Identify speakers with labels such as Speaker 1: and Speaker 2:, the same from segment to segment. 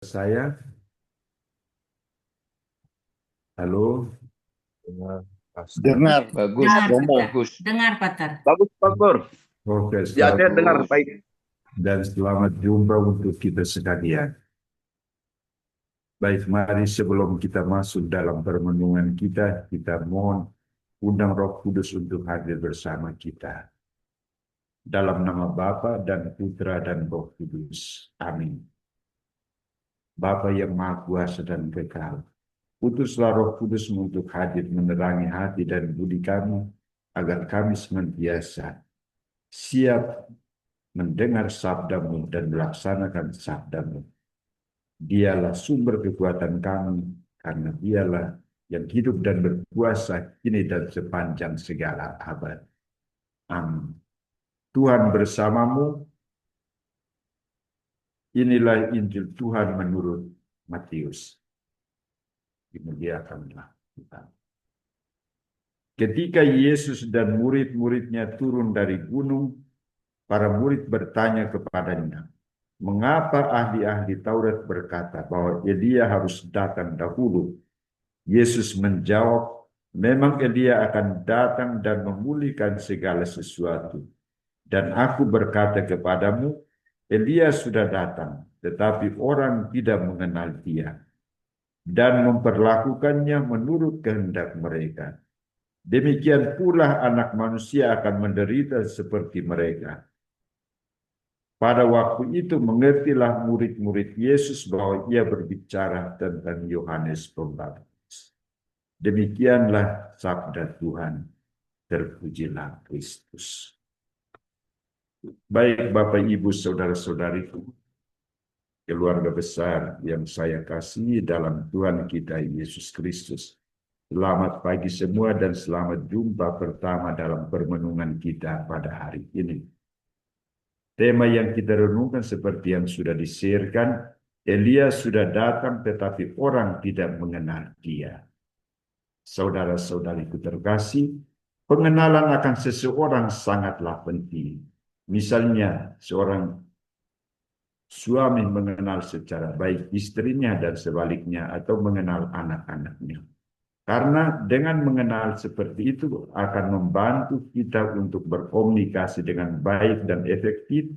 Speaker 1: saya? Halo?
Speaker 2: Dengar,
Speaker 3: Dengar,
Speaker 2: bagus,
Speaker 4: Dengar,
Speaker 3: Romo.
Speaker 4: Pater.
Speaker 2: bagus,
Speaker 4: Dengar, Pater.
Speaker 2: bagus, Pak Pur.
Speaker 1: Oke,
Speaker 2: Ya, saya dengar
Speaker 1: selamat
Speaker 2: baik.
Speaker 1: dan selamat jumpa untuk kita sekalian. Baik, mari sebelum kita masuk dalam permenungan kita mohon undang Roh Kudus untuk hadir bersama kita. Dalam nama Bapa dan Putra dan Roh Kudus. Amin. Bapa yang Maha Kuasa dan Kekal, utuslah Roh Kudus untuk hadir menerangi hati dan budi kami, agar kami senantiasa siap mendengar sabdamu dan melaksanakan sabdamu. Dialah sumber kekuatan kami, karena dialah yang hidup dan berkuasa kini dan sepanjang segala abad. Amin. Tuhan bersamamu. Inilah Injil Tuhan menurut Matius. Dimuliakanlah Tuhan. Ketika Yesus dan murid-muridnya turun dari gunung, para murid bertanya kepadanya, mengapa ahli-ahli Taurat berkata bahwa Elia harus datang dahulu? Yesus menjawab, memang Elia akan datang dan memulihkan segala sesuatu. Dan aku berkata kepadamu, Elia sudah datang, tetapi orang tidak mengenal dia dan memperlakukannya menurut kehendak mereka. Demikian pula anak manusia akan menderita seperti mereka. Pada waktu itu mengertilah murid-murid Yesus bahwa ia berbicara tentang Yohanes Pembaptis. Demikianlah sabda Tuhan. Terpujilah Kristus. Baik Bapak Ibu Saudara-saudariku, keluarga besar yang saya kasihi dalam Tuhan kita Yesus Kristus. Selamat pagi semua dan selamat jumpa pertama dalam permenungan kita pada hari ini. Tema yang kita renungkan seperti yang sudah di-share-kan, Elia sudah datang tetapi orang tidak mengenal dia. Saudara-saudariku terkasih, pengenalan akan seseorang sangatlah penting. Misalnya seorang suami mengenal secara baik istrinya dan sebaliknya, atau mengenal anak-anaknya. Karena dengan mengenal seperti itu akan membantu kita untuk berkomunikasi dengan baik dan efektif,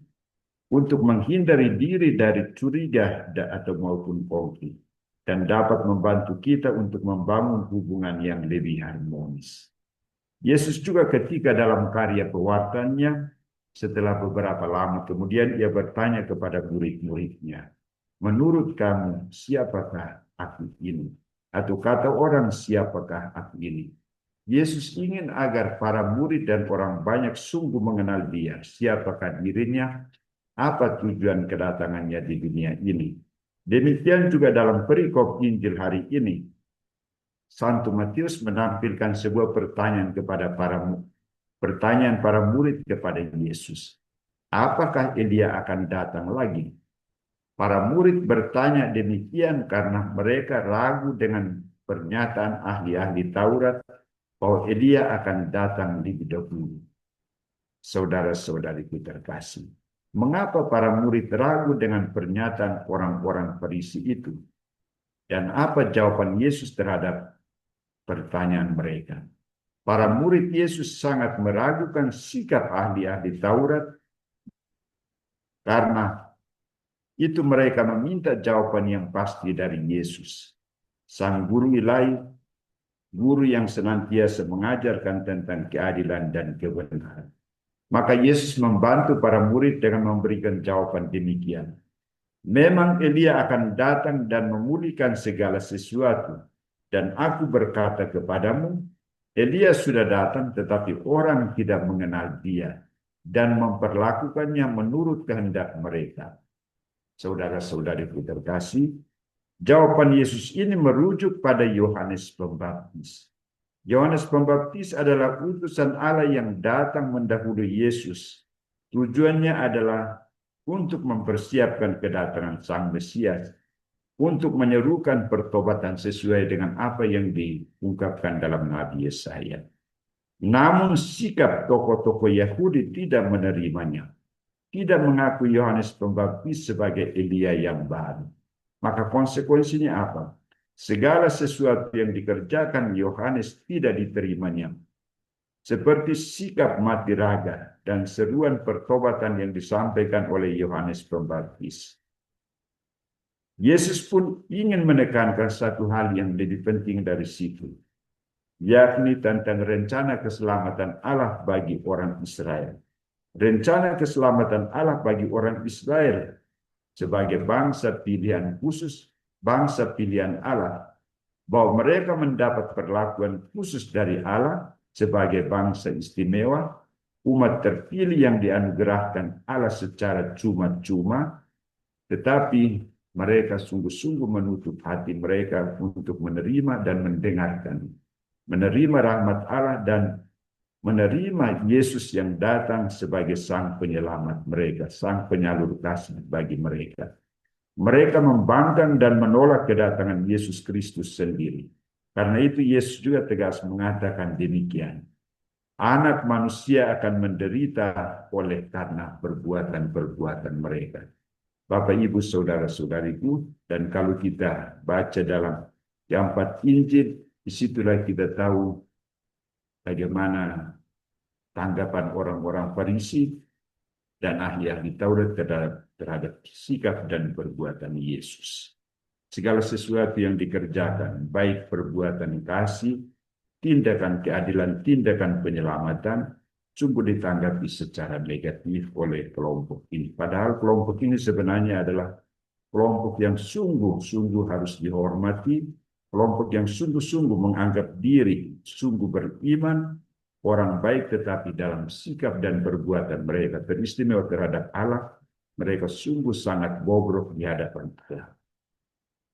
Speaker 1: untuk menghindari diri dari curiga atau maupun konflik, dan dapat membantu kita untuk membangun hubungan yang lebih harmonis. Yesus juga ketika dalam karya pewartaannya, setelah beberapa lama kemudian ia bertanya kepada murid-muridnya, menurut kamu siapakah aku ini? Atau kata orang, siapakah aku ini? Yesus ingin agar para murid dan orang banyak sungguh mengenal dia, siapakah dirinya, apa tujuan kedatangannya di dunia ini. Demikian juga dalam perikop Injil hari ini, Santo Matius menampilkan sebuah pertanyaan para murid kepada Yesus. Apakah Elia akan datang lagi? Para murid bertanya demikian karena mereka ragu dengan pernyataan ahli-ahli Taurat bahwa Elia akan datang lebih dahulu. Saudara-saudariku terkasih, mengapa para murid ragu dengan pernyataan orang-orang Farisi itu? Dan apa jawaban Yesus terhadap pertanyaan mereka? Para murid Yesus sangat meragukan sikap ahli-ahli Taurat, karena itu mereka meminta jawaban yang pasti dari Yesus, sang guru ilahi, guru yang senantiasa mengajarkan tentang keadilan dan kebenaran. Maka Yesus membantu para murid dengan memberikan jawaban demikian. Memang Elia akan datang dan memulihkan segala sesuatu. Dan aku berkata kepadamu, Elia sudah datang tetapi orang tidak mengenal dia dan memperlakukannya menurut kehendak mereka. Saudara-saudariku terkasih, jawaban Yesus ini merujuk pada Yohanes Pembaptis. Yohanes Pembaptis adalah utusan Allah yang datang mendahului Yesus. Tujuannya adalah untuk mempersiapkan kedatangan Sang Mesias, untuk menyerukan pertobatan sesuai dengan apa yang diungkapkan dalam Nabi Yesaya. Namun sikap tokoh-tokoh Yahudi tidak menerimanya, tidak mengakui Yohanes Pembaptis sebagai Elia yang baru. Maka konsekuensinya apa? Segala sesuatu yang dikerjakan Yohanes tidak diterimanya. Seperti sikap mati raga dan seruan pertobatan yang disampaikan oleh Yohanes Pembaptis. Yesus pun ingin menekankan satu hal yang lebih penting dari situ, yakni tentang rencana keselamatan Allah bagi orang Israel. Rencana keselamatan Allah bagi orang Israel sebagai bangsa pilihan khusus, bangsa pilihan Allah, bahwa mereka mendapat perlakuan khusus dari Allah sebagai bangsa istimewa, umat terpilih yang dianugerahkan Allah secara cuma-cuma, tetapi mereka sungguh-sungguh menutup hati mereka untuk menerima dan mendengarkan, menerima rahmat Allah dan menerima Yesus yang datang sebagai sang penyelamat mereka, sang penyalur kasih bagi mereka. Mereka membangkang dan menolak kedatangan Yesus Kristus sendiri. Karena itu Yesus juga tegas mengatakan demikian. Anak manusia akan menderita oleh karena perbuatan-perbuatan mereka. Bapak, Ibu, Saudara-saudariku, dan kalau kita baca dalam keempat Injil, disitulah kita tahu bagaimana tanggapan orang-orang Farisi dan ahli-ahli Taurat terhadap sikap dan perbuatan Yesus. Segala sesuatu yang dikerjakan, baik perbuatan kasih, tindakan keadilan, tindakan penyelamatan, sungguh ditanggapi secara negatif oleh kelompok ini. Padahal kelompok ini sebenarnya adalah kelompok yang sungguh-sungguh harus dihormati, kelompok yang sungguh-sungguh menganggap diri sungguh beriman, orang baik, tetapi dalam sikap dan perbuatan mereka teristimewa terhadap Allah, mereka sungguh sangat bobrok di hadapan Allah.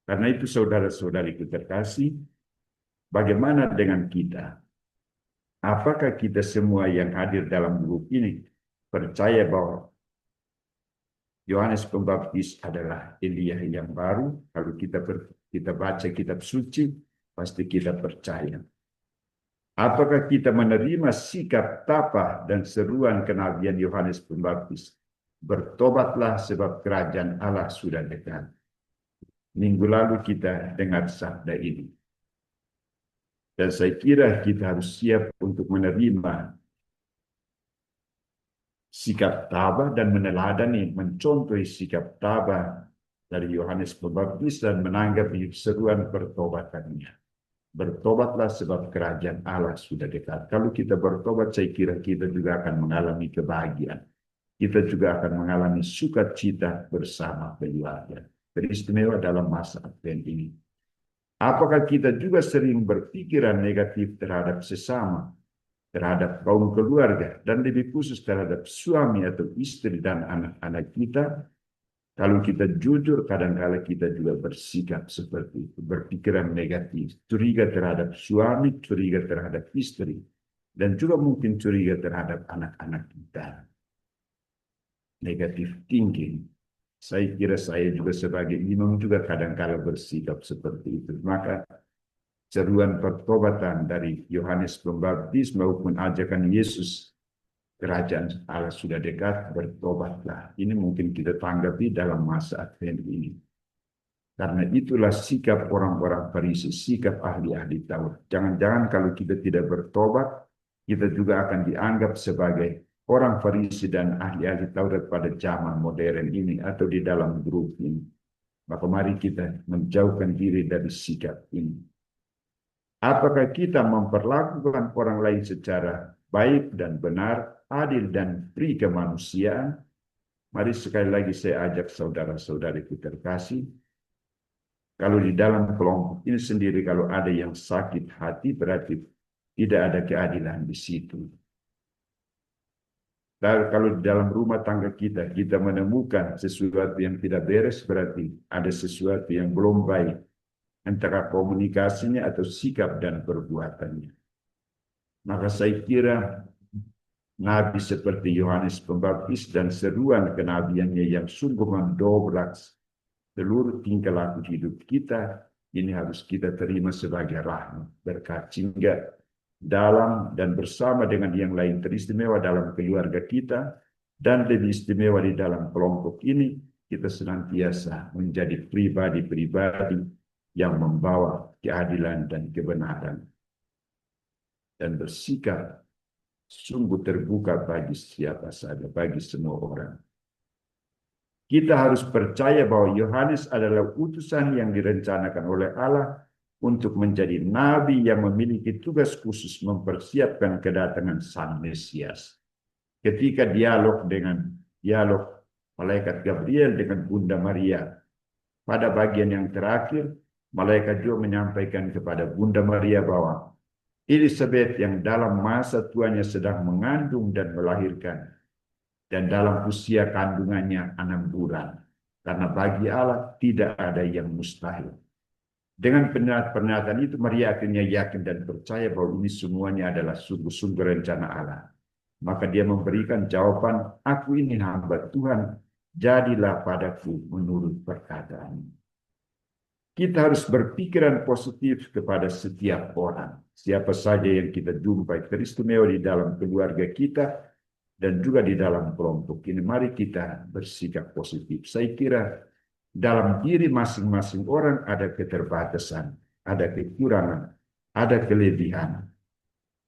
Speaker 1: Karena itu saudara-saudariku terkasih, bagaimana dengan kita? Apakah kita semua yang hadir dalam grup ini percaya bahwa Yohanes Pembaptis adalah Elia yang baru? Kalau kita baca kitab suci, pasti kita percaya. Apakah kita menerima sikap tapa dan seruan kenabian Yohanes Pembaptis? Bertobatlah sebab kerajaan Allah sudah dekat. Minggu lalu kita dengar sabda ini. Dan saya kira kita harus siap untuk menerima sikap tabah dan meneladani, mencontohi sikap tabah dari Yohanes Pembaptis dan menanggapi seruan pertobatannya. Bertobatlah sebab kerajaan Allah sudah dekat. Kalau kita bertobat, saya kira kita juga akan mengalami kebahagiaan. Kita juga akan mengalami sukacita bersama keluarga. Teristimewa dalam masa Advent ini. Apakah kita juga sering berpikiran negatif terhadap sesama, terhadap kaum keluarga, dan lebih khusus terhadap suami atau istri dan anak-anak kita? Kalau kita jujur, kadang-kala kita juga bersikap seperti itu, berpikiran negatif, curiga terhadap suami, curiga terhadap istri, dan juga mungkin curiga terhadap anak-anak kita. Negatif thinking. Saya kira saya juga sebagai imam juga kadang-kala bersikap seperti itu. Maka seruan pertobatan dari Yohanes Pembaptis maupun ajakan Yesus, kerajaan Allah sudah dekat, bertobatlah. Ini mungkin kita tanggapi dalam masa Advent ini. Karena itulah sikap orang-orang Farisi, sikap ahli-ahli Taurat. Jangan-jangan kalau kita tidak bertobat, kita juga akan dianggap sebagai orang Farisi dan ahli-ahli Taurat pada zaman modern ini atau di dalam grup ini. Maka mari kita menjauhkan diri dari sikap ini. Apakah kita memperlakukan orang lain secara baik dan benar, adil dan free kemanusiaan? Mari sekali lagi saya ajak saudara-saudariku terkasih, kalau di dalam kelompok ini sendiri kalau ada yang sakit hati berarti tidak ada keadilan di situ. Dan kalau di dalam rumah tangga kita menemukan sesuatu yang tidak beres, berarti ada sesuatu yang belum baik antara komunikasinya atau sikap dan perbuatannya. Maka saya kira Nabi seperti Yohanes Pembaptis dan seruan kenabiannya yang sungguh mendobrak seluruh tingkah laku hidup kita, ini harus kita terima sebagai rahmat berkat, sehingga dalam dan bersama dengan yang lain teristimewa dalam keluarga kita dan lebih istimewa di dalam kelompok ini, kita senantiasa menjadi pribadi-pribadi yang membawa keadilan dan kebenaran dan bersikap sungguh terbuka bagi siapa saja, bagi semua orang. Kita harus percaya bahwa Yohanes adalah utusan yang direncanakan oleh Allah untuk menjadi nabi yang memiliki tugas khusus mempersiapkan kedatangan Sang Mesias. Ketika dialog malaikat Gabriel dengan Bunda Maria, pada bagian yang terakhir, malaikat juga menyampaikan kepada Bunda Maria bahwa Elizabeth yang dalam masa tuanya sedang mengandung dan melahirkan, dan dalam usia kandungannya 6 bulan. Karena bagi Allah tidak ada yang mustahil. Dengan pernyataan itu, Maria akhirnya yakin dan percaya bahwa ini semuanya adalah sungguh-sungguh rencana Allah. Maka dia memberikan jawaban, aku ini hamba Tuhan, jadilah padaku menurut perkataan. Kita harus berpikiran positif kepada setiap orang. Siapa saja yang kita jumpai teristimewa di dalam keluarga kita dan juga di dalam kelompok ini. Mari kita bersikap positif. Saya kira dalam diri masing-masing orang ada keterbatasan, ada kekurangan, ada kelebihan.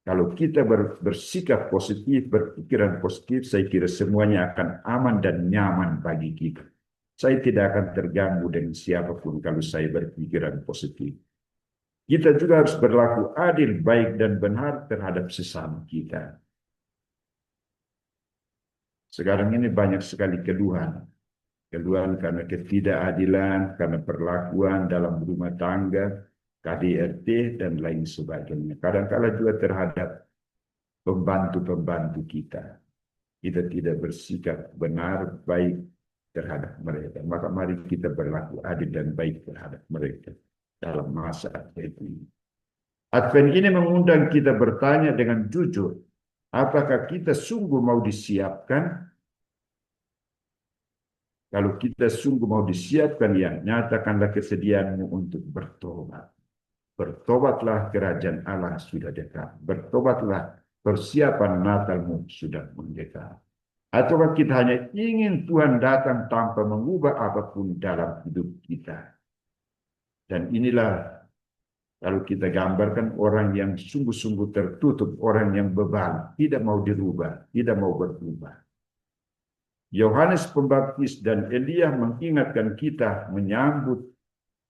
Speaker 1: Kalau kita bersikap positif, berpikiran positif, saya kira semuanya akan aman dan nyaman bagi kita. Saya tidak akan terganggu dengan siapapun kalau saya berpikiran positif. Kita juga harus berlaku adil, baik, dan benar terhadap sesama kita. Sekarang ini banyak sekali keluhan. Keluhan karena ketidakadilan, karena perlakuan dalam rumah tangga, KDRT, dan lain sebagainya. Kadang-kala juga terhadap pembantu-pembantu kita. Kita tidak bersikap benar, baik terhadap mereka. Maka mari kita berlaku adil dan baik terhadap mereka dalam masa Advent ini. Advent ini mengundang kita bertanya dengan jujur, apakah kita sungguh mau disiapkan? Kalau kita sungguh mau disiapkan, ya nyatakanlah kesediaanmu untuk bertobat. Bertobatlah, kerajaan Allah sudah dekat. Bertobatlah, persiapan Natalmu sudah mendekat. Ataukah kita hanya ingin Tuhan datang tanpa mengubah apapun dalam hidup kita? Dan inilah kalau kita gambarkan orang yang sungguh-sungguh tertutup, orang yang bebal, tidak mau dirubah, tidak mau berubah. Yohanes Pembaptis dan Elia mengingatkan kita menyambut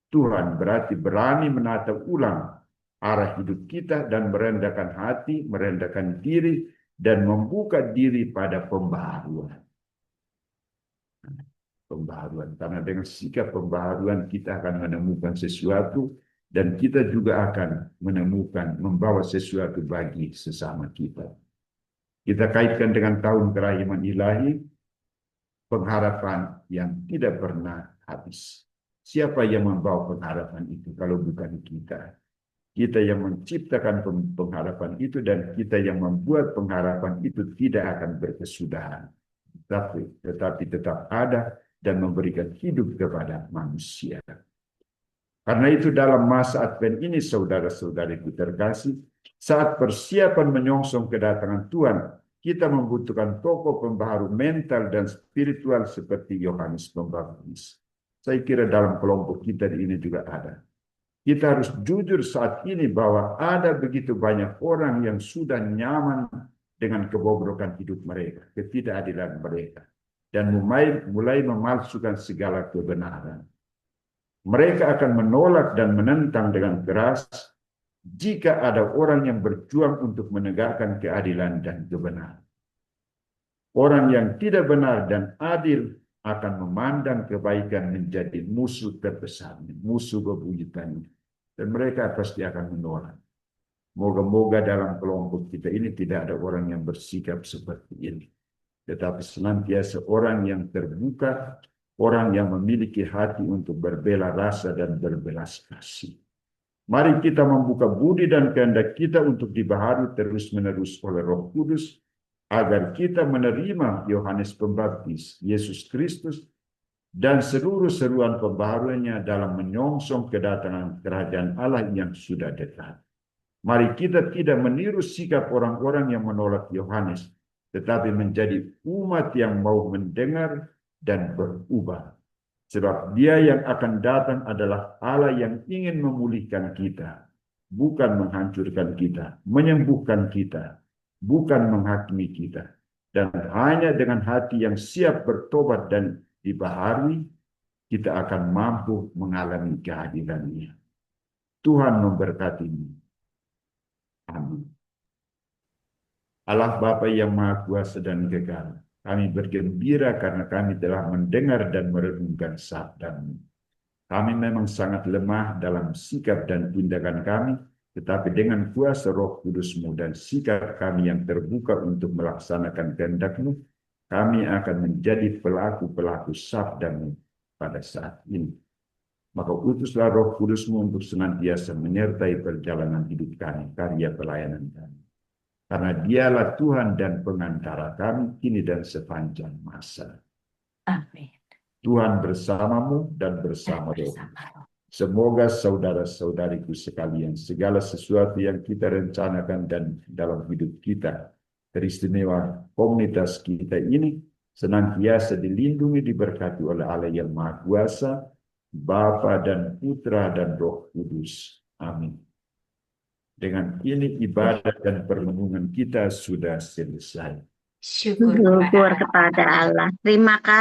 Speaker 1: Tuhan berarti berani menata ulang arah hidup kita dan merendahkan hati, merendahkan diri, dan membuka diri pada pembaharuan. Pembaharuan, karena dengan sikap pembaharuan kita akan menemukan sesuatu dan kita juga akan menemukan, membawa sesuatu bagi sesama kita. Kita kaitkan dengan tahun kerahiman ilahi, pengharapan yang tidak pernah habis. Siapa yang membawa pengharapan itu kalau bukan kita? Kita yang menciptakan pengharapan itu dan kita yang membuat pengharapan itu tidak akan berkesudahan. Tetapi tetap ada dan memberikan hidup kepada manusia. Karena itu dalam masa Advent ini, saudara-saudariku terkasih, saat persiapan menyongsong kedatangan Tuhan, kita membutuhkan tokoh pembaharu mental dan spiritual seperti Yohanes Pembaptis. Saya kira dalam kelompok kita ini juga ada. Kita harus jujur saat ini bahwa ada begitu banyak orang yang sudah nyaman dengan kebobrokan hidup mereka, ketidakadilan mereka, dan mulai memalsukan segala kebenaran. Mereka akan menolak dan menentang dengan keras jika ada orang yang berjuang untuk menegakkan keadilan dan kebenaran. Orang yang tidak benar dan adil akan memandang kebaikan menjadi musuh terbesarnya, musuh bebuyutannya. Dan mereka pasti akan menolak. Moga-moga dalam kelompok kita ini tidak ada orang yang bersikap seperti ini. Tetapi senantiasa orang yang terbuka, orang yang memiliki hati untuk berbela rasa dan berbelas kasih. Mari kita membuka budi dan kehendak kita untuk dibaharui terus-menerus oleh Roh Kudus, agar kita menerima Yohanes Pembaptis, Yesus Kristus, dan seluruh seruan pembaharuannya dalam menyongsong kedatangan kerajaan Allah yang sudah dekat. Mari kita tidak meniru sikap orang-orang yang menolak Yohanes, tetapi menjadi umat yang mau mendengar dan berubah. Sebab Dia yang akan datang adalah Allah yang ingin memulihkan kita, bukan menghancurkan kita, menyembuhkan kita, bukan menghakimi kita. Dan hanya dengan hati yang siap bertobat dan dibaharui, kita akan mampu mengalami kehadiran-Nya. Tuhan memberkatimu. Amin. Allah Bapa yang Maha Kuasa dan Kekal, kami bergembira karena kami telah mendengar dan merenungkan sabda-Mu. Kami memang sangat lemah dalam sikap dan tindakan kami, tetapi dengan kuasa Roh Kudus-Mu dan sikap kami yang terbuka untuk melaksanakan kehendak-Mu, kami akan menjadi pelaku-pelaku sabda-Mu pada saat ini. Maka utuslah Roh Kudus-Mu untuk senantiasa menyertai perjalanan hidup kami, karya pelayanan kami. Karena Dialah Tuhan dan pengantara kami kini dan sepanjang masa.
Speaker 2: Amin.
Speaker 1: Tuhan bersamamu dan bersama rohmu. Semoga saudara-saudariku sekalian, segala sesuatu yang kita rencanakan dan dalam hidup kita, teristimewa komunitas kita ini, senantiasa dilindungi, diberkati oleh Allah yang Maha Kuasa, Bapa dan Putra dan Roh Kudus. Amin. Dengan ini ibadah dan perlindungan kita sudah selesai.
Speaker 2: Syukur
Speaker 3: Syukur kepada Allah. Terima kasih.